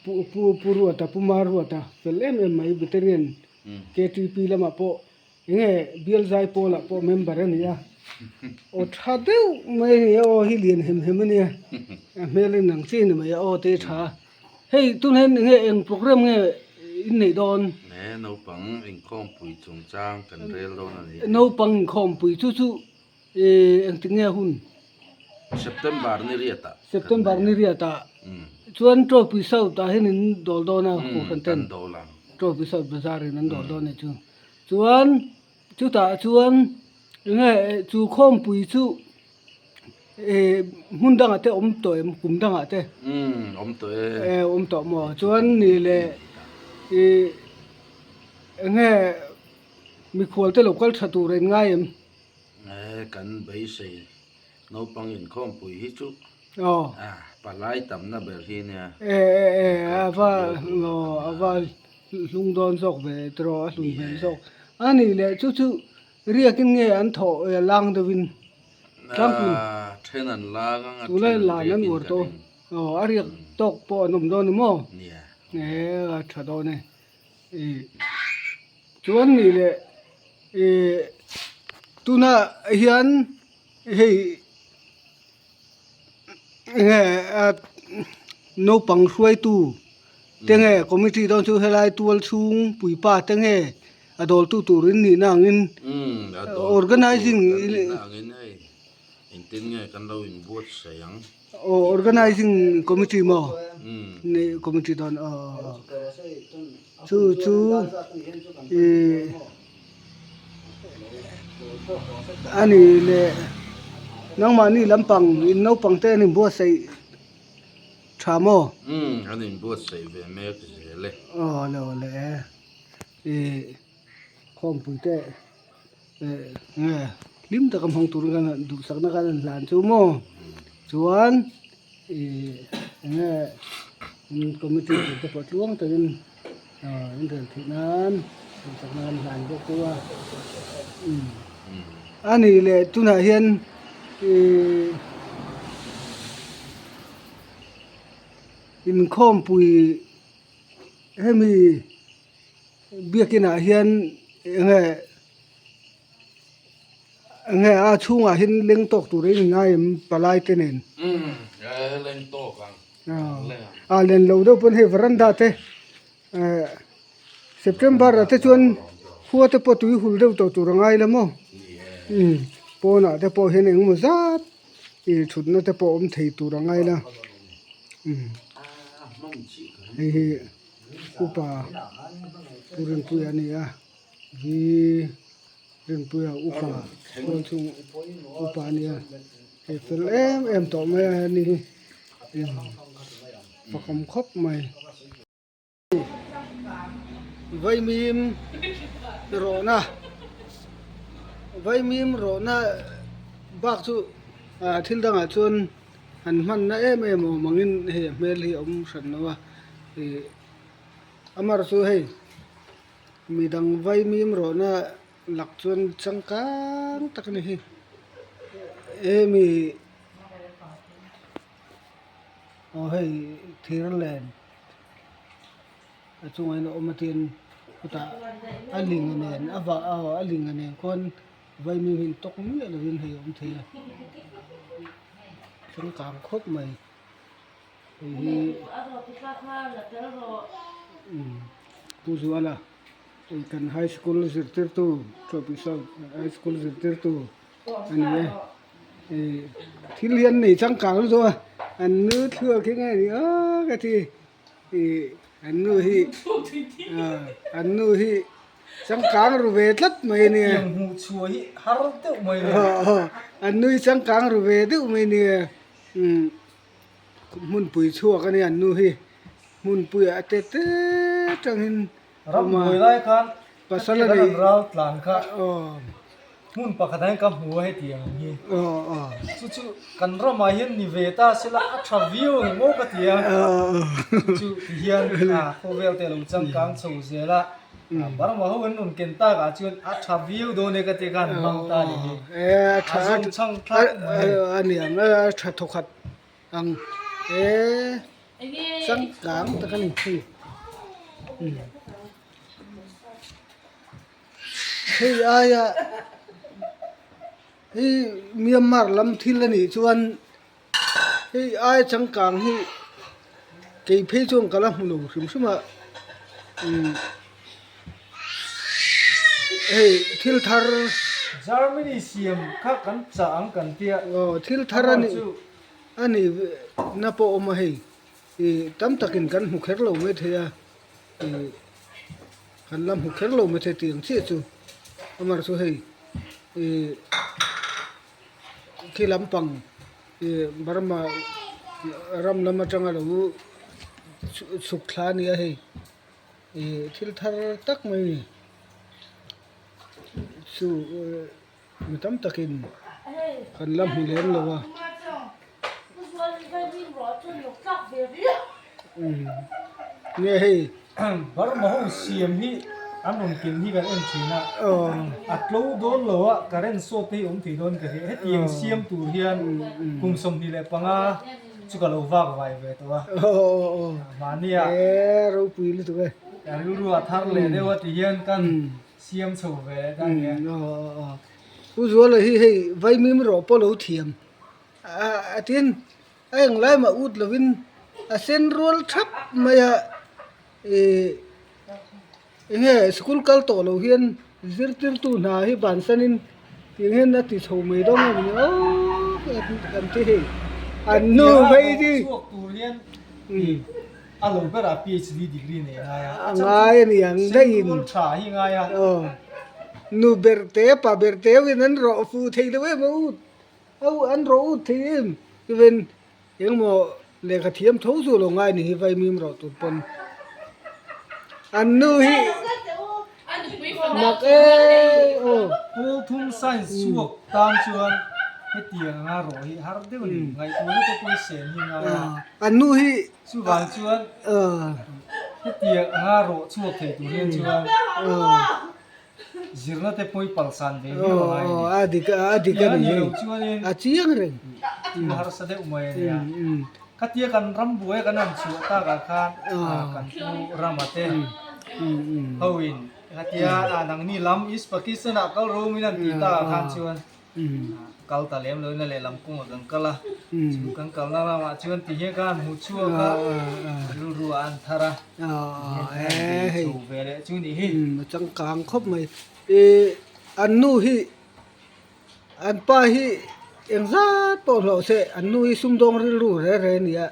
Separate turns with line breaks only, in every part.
pu ruata puma ruata pelem mai veteran KTP lama po nge biel zai po la po member ni ya o thadeu mai o hilien hem ni ya melin nang chin mai o te tha hey tun hen nge en program nge in nei don
nè nấu bằng in com bùi trùng trang cần rêu đâu này
no pang khom pui chu en tinge hun
September ni riata
September ni riata chuan tro pi sau ta hen in dol dona ko kan ten
đồ làm
tro pi sau bazar in dol don ne chu chuan chu ta chuan nge chu khom pui chu mun dang ate om to em kum dang ate
ông tuổi
om to mo chuan ni le nge mi khol te local thatu ren ngai em
nè cần bấy sầy nấu bằng in com bùi hít chút
oh
bà lái tầm na bờ hi nè
ava lung don sok ve tro lung ve sok ani le chu ria kin nge an tho lang de win tlampin
trên anh la ngang
tu le la nan wor to ari tok po nom don mo
nè
nge tha do ne chuan ni le tuna hian hei nge no pang hruai tu tenge committee don chu helai tual chung pui pa tenge adol tu turin ni nangin organizing
in tin nghe kan lo in buat sayang
organizing committee mo ni committee don chu ani le nang mani lampang in no pang te ni buat sai thamo
anh in buat say về mẹ cái lệ
le khom pui te nge lim ta kam hong tur kan du sakna kan lan chu mo chuan nge committee te pot luang ta in ren thinan sakna kan lan ko tua ani le tuna hian in khom pui hemi biakina hian nge a chunga hin leng tok turin ngai palai tenen
lên to càng
len lo do pon he veranda te September te chuan huwa te po tui hul deuh to turangai lamo pona te po hen eng mo zat thutna te po om thei turangai la hi upa purin puya ni a vi rin puya upa kon chung upa ni a he fel em to me ni pakam khop mai vai mim rona bak chu thil danga chun han man na em mangin he mel hi om san nawa amar chu hei midang vai mim rona lak chun changkang tak ni hi mi hei thirland achungai no omatin kuta aling anen ava aling anen kon vai mi hin tok mi la win hei om thia chung kam khop mai hi tu zuala kan high school zirtir tu tropisa high school zirtir tu ani thilian nei chang kang zo an nu thua ke ngai ni ka thi an nu hi chang kang ru ve tlat mai ni
hu chuai har te mai
an nu chang kang ru ve de mai ni mun pui chua ka ni an nu hi mun pui ate te tangin
ram moi lai kan
pasala
ni
ni
rau tlan kha mun pakhatai ka hu he tiang hi chu kan ro ma hian ni ve ta sila a thavio mo ka tiang chu hian ko vel te lo chang kang chou zela bar ma ho nun ken ta ga chuan a thavio do ne ka te kan mang ta ni
tha
chang tha
ani am tha thokhat ang สังกางตะกันนี่เฮ้ยอายะเฮ้ยเมียนมาร์ลำทิลนี่ชวนเฮ้ยอายสังกางเฮ้ยเกี่ยเพจงกะละมุลงสมะเฮ้ยทิลทาร์
Germany siam kha kan chang kan tia
ทิลทาร์นี่อันนี้นับออกมาให้ตั้มตะกินกันหุกเขรโลไม่เทียขันลำหุกเขรโลไม่เทียเตียงเสียจูอามาสุให้ขี้ลำปังบารมารำลำมาจังอะไรวูสุขลานี่ให้ทิลทาร์ตักไม่สู้ไม่ตั้มตะกินขันลำหุเลี้ยงเลยวะเนี่ยให้
bar ma ho siam hi an ron kin hi kan en thina atlo don lo a karen so te thi don ka he tiang siam tu hian kum som ni le panga chu ka lo wa vai ve to wa mania
ro pui lu tu ke
ru ru a thar le de wa ti hian kan siam chho ve da ne
u zo le hi hei vai mi ro po lo thiam a tin anh lai mà út là vin sen roll thấp mà nghe school kal to lo hian zir tir tu na hi ban sanin tiếng hen na ti chho mai dong ni o kan ti he an no vai di
tu hian a lo ba ra PhD degree ne na ya
ngai ni ang dai in
tha hi nga ya
nu berte pa berte win an ro fu thei le we ma út au an ro út thim evenยังโมเลขเทียมทสูลงง่ายนี่ไว้มีมรอตุปนอันนู้ฮินักโอ้
ปูทุ่มไซน์สวกตามชวนให้เตียงงาโรฮิฮาร์เดวนี่ไงตัวนี้ก็ไปเสียนหิงา
อันนู้ฮิ
สุวรรณชวนให้เตียงงาโรสวกเทตัวนี้ชวนจิรนาเตปอยปัลสันเดียวไง
อาดิกันนี่อาเจียงเร่ง
ฮาร์สเดอุมาเนี่ยคัดเตียกันรำบวยกันนั่นชัวตากาคานกันปูรามาเตเฮวินคัดเตียนังนี่ลำอิสปากิสนากัลรูมินันตีตาคานชวนกัลตาเลมเลยนั่นแหละลำกุ้งกันกัลละชูกันกัลนารามาชวนตีเฮกันหูชัวกันรัวอันทาระชูเวเลชูนี่ฮิ
จังกลางครบไหมอันนู้ฮิอันป้าฮิเอ็งซาปอเราเสอันนู้ฮิซุ่มดงริลูเร่เนี่ย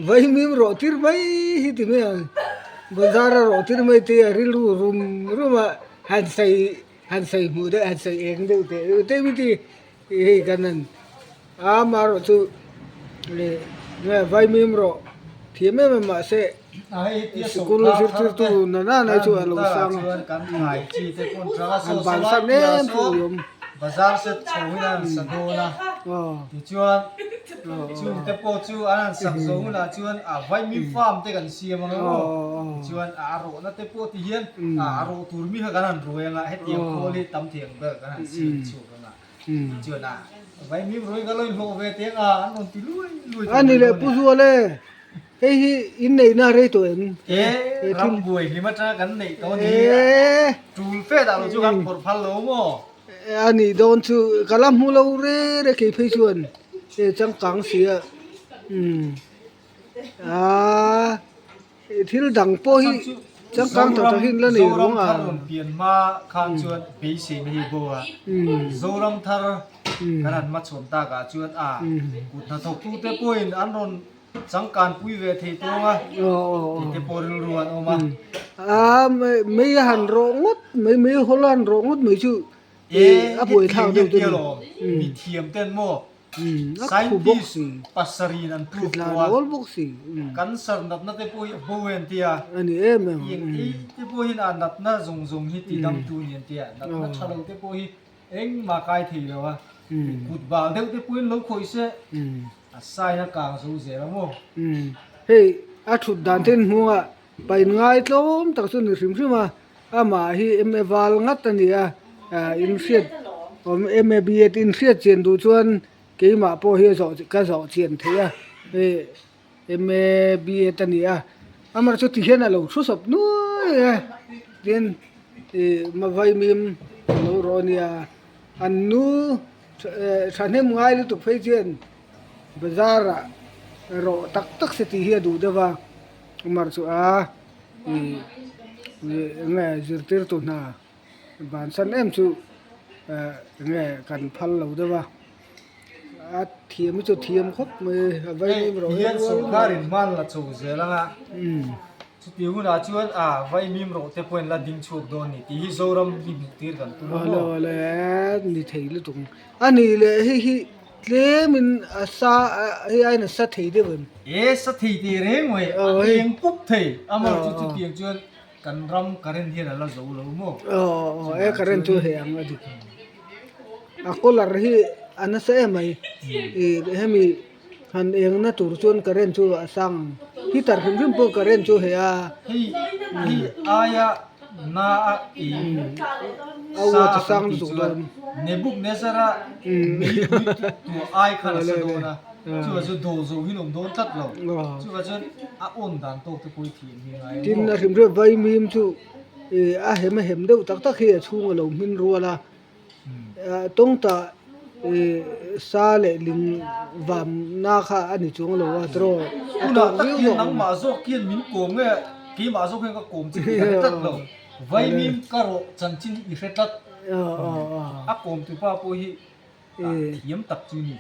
ไว้มีมรอติร์ไว้ฮิติเมียบาซาร์รอติร์ไม่เตะริลูรุมหันใส่มือเด้หันใส่เองเด้เตมิตีเฮกันนั่นมารอจูเนี่ยไว้มีมรอที่ไม่มาเสสกุลจิตตูนั่นน่ะชัวร์ลูกสังอันบางสันเนี่ยผู้ยม
บาซาร์เสร็จชวินันสัโดนะชวนจูเตปโจูอันสักโซนะชวนไว้มีฟาร์มเตกันเสียมันแล้วชวนโรนะเตปที่เฮียนโรตูร์มีกันนั่นรวยงะให้เตียงโคลิตำเถียงเบิกกันนั่นเสียชูกันนะชวนไว้มีรวยก็เลยโลเวเตียงอันนนติลุย
อันนี้แหละผู้ชัวร์เลยเฮ้ยอินไหนน่าเรตัวเอง
รำบวยนี่มาจ้ากันไหนตัวนี้จูเฟดเราจูกันปวดพันโลโม
อันนี้โดนชูกะลำมูเราเร่กี่พิชวนจังกังเสียที่ดังโป้ยจังกังตัวหินแล้วนี่รู้อ่ะ
เปลี่ยนมาคานชวนปีสีไม่บัวโซรัมทาร์ขนาดมาชนตากาชวนกุฏทกุเตปอยอันนนสังการปุยเวทีตัวมาเตปอริรัวออกมา
ไม่หันร้องดไม่ฮอลแลนด์ร้องดไม่ชื่อป่วยทางเดียวกัน
มีเทียมเต้นโม่ไซน์ดิสปัสรีนันปลูกตัวกันสร์นัดนัดเตปอยโบเวนเตีย
อันนี้มั้ง
เตปอยนัดนัดน่าจงฮิตดำตูเนียนเตียนัดนัดชาลเตปอยเอ็งมาไกลทีแล้ววะกุดบาลเด็กเตปอยลูกคุยเสียใส่หน้ากากสูเสียแล้วมั้ง
เฮ้ยชุดดันเทนหัวไปง่ายล้มตักสุนิริมใช่ไหมมาฮีวาลงัดตันเดียอินเสียดผมบีอินเสียดเจียนดูชวนกี่มาพอเฮียสอก็สอเจียนเทีย MBA tania amar chu ti hian alo thu sop nuai den ma vai mim lo ronia annu thanem ngai lu tu phei chen bazara ro tak tak se ti hi du dewa amar chu a nge zirtir tu na ban san em chu nge kan phal lo dewa a thiam chu thiam khop me vai mim ro
hian so kharin man la chu zelanga สุดที่หุ่นอาจวนไว้มีมโรเตปวนละดิ้งชุกโดนนี่ที่ฮิโซรัมฮิบิตีร์กันตัวโน่
เลยนี่เทลุตุงอันนี้เลยฮิเลมินซาเฮียนสัตย์เดียวกัน
สัตย์ที่เร่งไว้เอียงปุ๊บเทอามาจุดที่จวนกันรำกันเฮียนละโจโลโม่
กันจูเฮียงอดีก็ลาร์ฮีอันนั้นเสียไหมเฮมีฮันเองนะตูร์ชวนกันจูสังฮิตาร์ขึ้นปุ๊บกันจูเฮีย
ฮีอายะนาอี
ซาสังสุด
เนบุกเนสระตัวไอคันสุดนะจู่ว่าจะโดนหินอมโดนตัดเราจู่ว่าจะอ่อนดันโตตะกุยทีมีไง
ทีนั้นถึงเรื่องไวมีมจู่เห็มเดียวตักเฮียช่วงเรามินรัวละตรงตาซาเลลิงวามนาคาอันนี้ช่วงเราว่าตรอ
คุณน่ะตักเฮียนังมาโซเกียนมินโกงเนี่ยกี่มาโซเพียงก็โกงจริงๆตัดเราไวมีมก็รอจันจินอีเฟตัดโกงตัวป้าปุยเยี่ยมตักจูนี่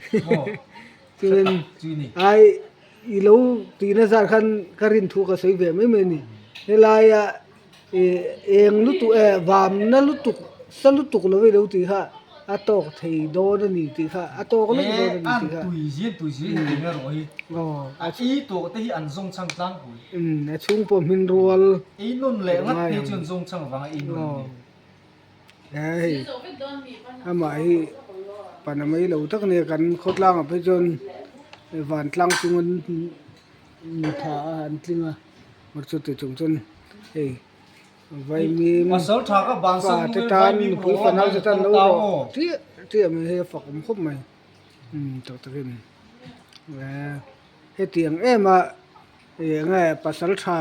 จูนี่ไออีโลตีน่าจะคันรินทุกข์สวยแบบไม่เหมือนนี่เวลาเองลุตุวามนั่นลุตุสลุตุกเลยเราตีค่ะอัตโตกที่โดนนี่ตีค่ะอัตโตกเลยโดนนี่ตีค่ะ
ตุยเสียตีน่ารอยอีตัวที่อันทรงช่างตั้งปุย
ช่วงผมมินรัว
อีนุ่นเละงัดเพื่อนทรงช่างวังอีนุ่น
เฮ้ยทำไมปันไม่เราทักเนี่ยกันโคตรล่างไปจนหวานล่างจนมีท่าอันจริงอ่ะมันสุดที่จนเฮ้ยไว้มี
มาสอนทาก็บางส่วน
ที่ทานผู้ฟันเอาจะทานแล้วที่มันให้ฝักผมครบไหมตัวตะกินให้เตียงมาไงปัสสาวะ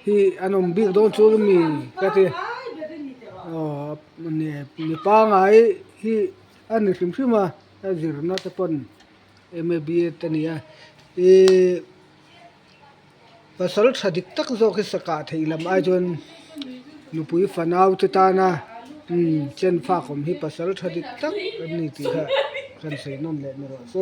ที่อันนมบิ๊กโดนชูมีก็ที่มันเนี่ยมีป้าไงที่อันนี้ขึ้นมาจิรนัทพลMBAตัวนี้ภาษาละดิกตักโจกิสกัดให้ลำไอจนนุปุยฟันเอาติตานะเช่นฟ้าคมที่ภาษาละดิกตักอันนี้ที่ค่ะกันใส่นมเล็ดไม่รู้สิ